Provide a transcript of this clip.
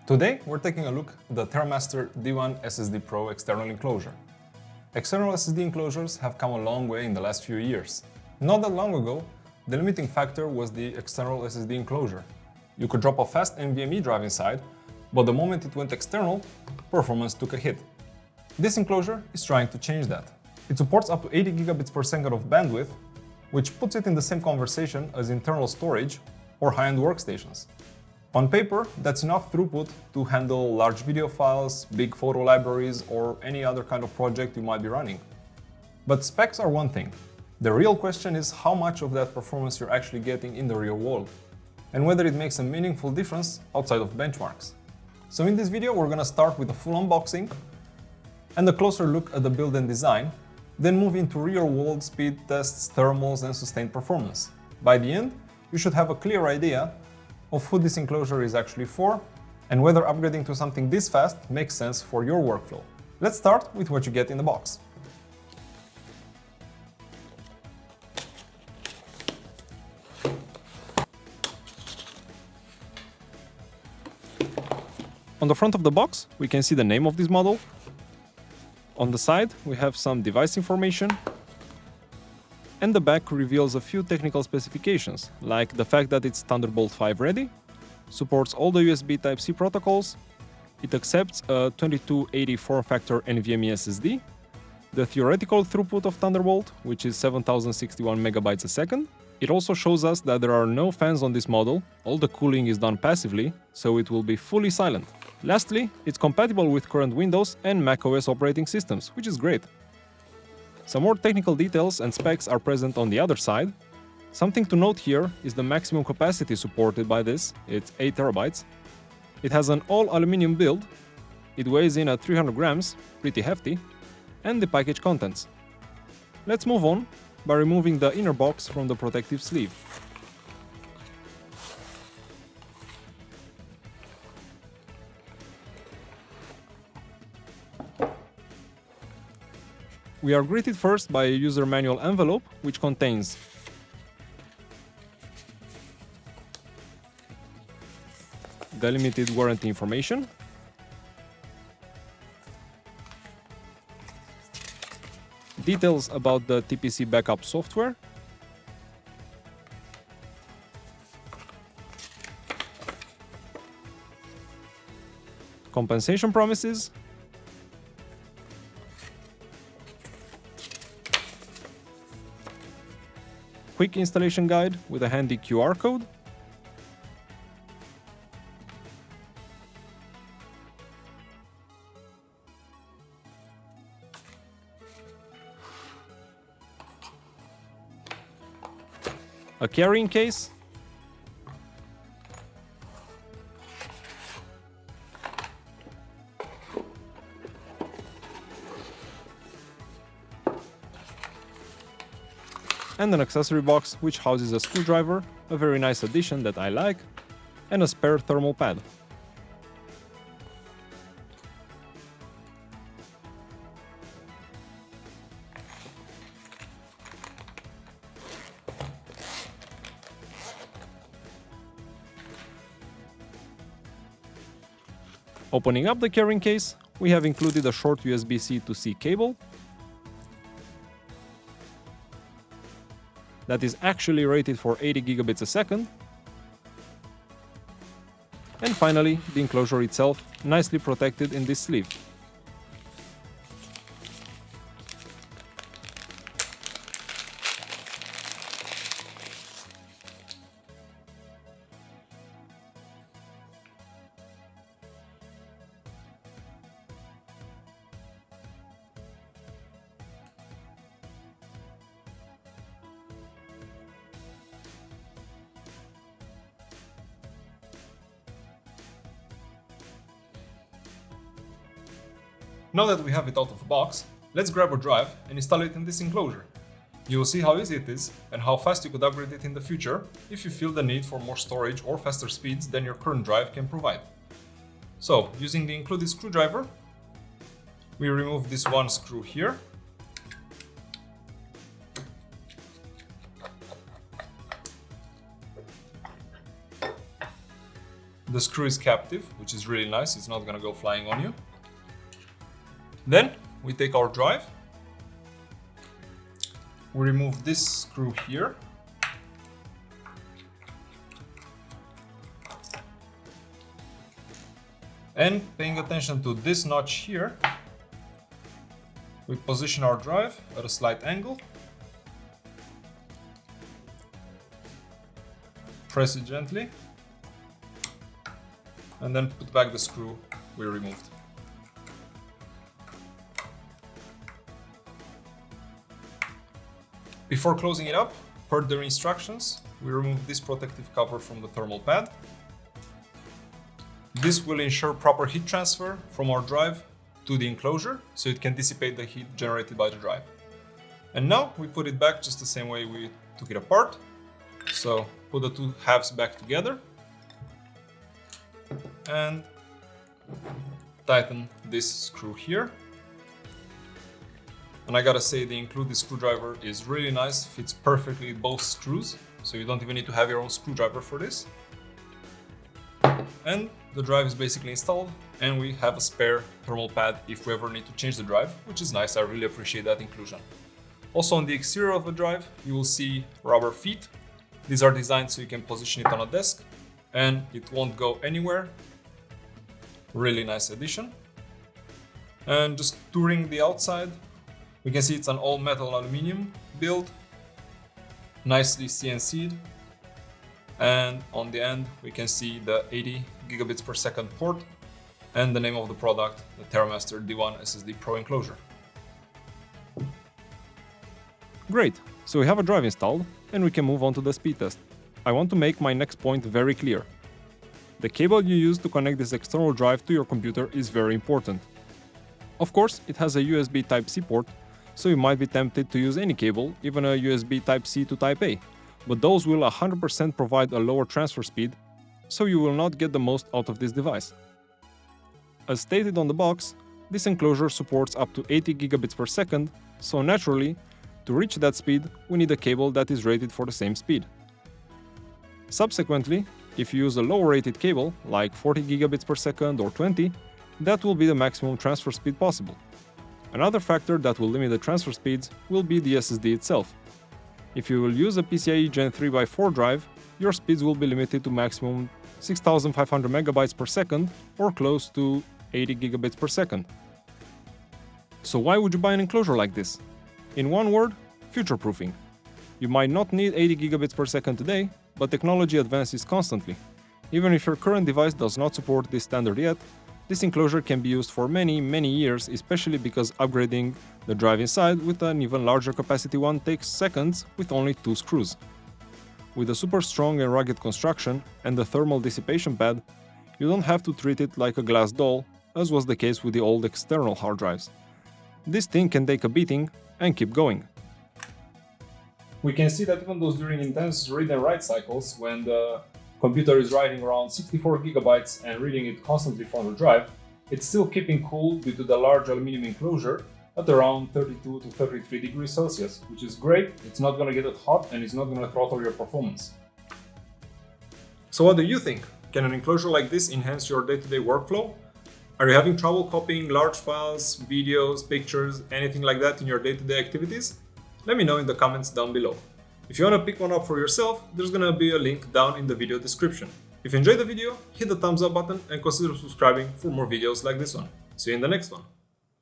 Today, we're taking a look at the TerraMaster D1 SSD Pro external enclosure. External SSD enclosures have come a long way in the last few years. Not that long ago, the limiting factor was the external SSD enclosure. You could drop a fast NVMe drive inside, but the moment it went external, performance took a hit. This enclosure is trying to change that. It supports up to 80 gigabits per second of bandwidth, which puts it in the same conversation as internal storage or high-end workstations. On paper, that's enough throughput to handle large video files, big photo libraries, or any other kind of project you might be running. But specs are one thing. The real question is how much of that performance you're actually getting in the real world, and whether it makes a meaningful difference outside of benchmarks. So in this video, we're gonna start with a full unboxing and a closer look at the build and design, then move into real-world speed tests, thermals, and sustained performance. By the end, you should have a clear idea of who this enclosure is actually for, and whether upgrading to something this fast makes sense for your workflow. Let's start with what you get in the box. On the front of the box, we can see the name of this model. On the side, we have some device information, and the back reveals a few technical specifications, like the fact that it's Thunderbolt 5 ready, supports all the USB Type-C protocols, it accepts a 2280 form-factor NVMe SSD, the theoretical throughput of Thunderbolt, which is 7061 megabytes a second. It also shows us that there are no fans on this model, all the cooling is done passively, so it will be fully silent. Lastly, it's compatible with current Windows and macOS operating systems, which is great. Some more technical details and specs are present on the other side. Something to note here is the maximum capacity supported by this, it's 8 terabytes. It has an all-aluminum build, it weighs in at 300 grams, pretty hefty, and the package contents. Let's move on by removing the inner box from the protective sleeve. We are greeted first by a user manual envelope, which contains the limited warranty information, details about the TPC backup software, compensation promises, quick installation guide with a handy QR code, a carrying case, and an accessory box which houses a screwdriver, a very nice addition that I like, and a spare thermal pad. Opening up the carrying case, we have included a short USB-C to C cable that is actually rated for 80 gigabits a second. And finally, the enclosure itself, nicely protected in this sleeve. Now that we have it out of the box, let's grab a drive and install it in this enclosure. You will see how easy it is and how fast you could upgrade it in the future if you feel the need for more storage or faster speeds than your current drive can provide. So, using the included screwdriver, we remove this one screw here. The screw is captive, which is really nice, it's not gonna go flying on you. Then we take our drive, we remove this screw here, and paying attention to this notch here, we position our drive at a slight angle, press it gently, and then put back the screw we removed. Before closing it up, per their instructions, we remove this protective cover from the thermal pad. This will ensure proper heat transfer from our drive to the enclosure, so it can dissipate the heat generated by the drive. And now we put it back just the same way we took it apart. So put the two halves back together and tighten this screw here. And I gotta say, the included screwdriver is really nice, fits perfectly both screws, so you don't even need to have your own screwdriver for this. And the drive is basically installed, and we have a spare thermal pad if we ever need to change the drive, which is nice. I really appreciate that inclusion. Also, on the exterior of the drive, you will see rubber feet. These are designed so you can position it on a desk and it won't go anywhere. Really nice addition. And just touring the outside, we can see it's an all metal aluminum build, nicely CNC'd. And on the end, we can see the 80 gigabits per second port and the name of the product, the TerraMaster D1 SSD Pro enclosure. Great, so we have a drive installed and we can move on to the speed test. I want to make my next point very clear. The cable you use to connect this external drive to your computer is very important. Of course, it has a USB Type-C port, so you might be tempted to use any cable, even a USB Type-C to Type-A, but those will 100% provide a lower transfer speed, so you will not get the most out of this device. As stated on the box, this enclosure supports up to 80 gigabits per second, so naturally, to reach that speed, we need a cable that is rated for the same speed. Subsequently, if you use a lower rated cable, like 40 gigabits per second or 20, that will be the maximum transfer speed possible. Another factor that will limit the transfer speeds will be the SSD itself. If you will use a PCIe Gen 3x4 drive, your speeds will be limited to maximum 6500 megabytes per second or close to 80 gigabits per second. So why would you buy an enclosure like this? In one word, future-proofing. You might not need 80 gigabits per second today, but technology advances constantly. Even if your current device does not support this standard yet, this enclosure can be used for many years, especially because upgrading the drive inside with an even larger capacity one takes seconds with only 2 screws. With a super strong and rugged construction and the thermal dissipation pad, you don't have to treat it like a glass doll, as was the case with the old external hard drives. This thing can take a beating and keep going. We can see that even those during intense read and write cycles, when the computer is writing around 64 gigabytes and reading it constantly from the drive, it's still keeping cool due to the large aluminum enclosure at around 32 to 33 degrees Celsius, which is great. It's not going to get it hot and it's not going to throttle your performance. So what do you think? Can an enclosure like this enhance your day-to-day workflow? Are you having trouble copying large files, videos, pictures, anything like that in your day-to-day activities? Let me know in the comments down below. If you want to pick one up for yourself, there's gonna be a link down in the video description. If you enjoyed the video, hit the thumbs up button and consider subscribing for more videos like this one. See you in the next one.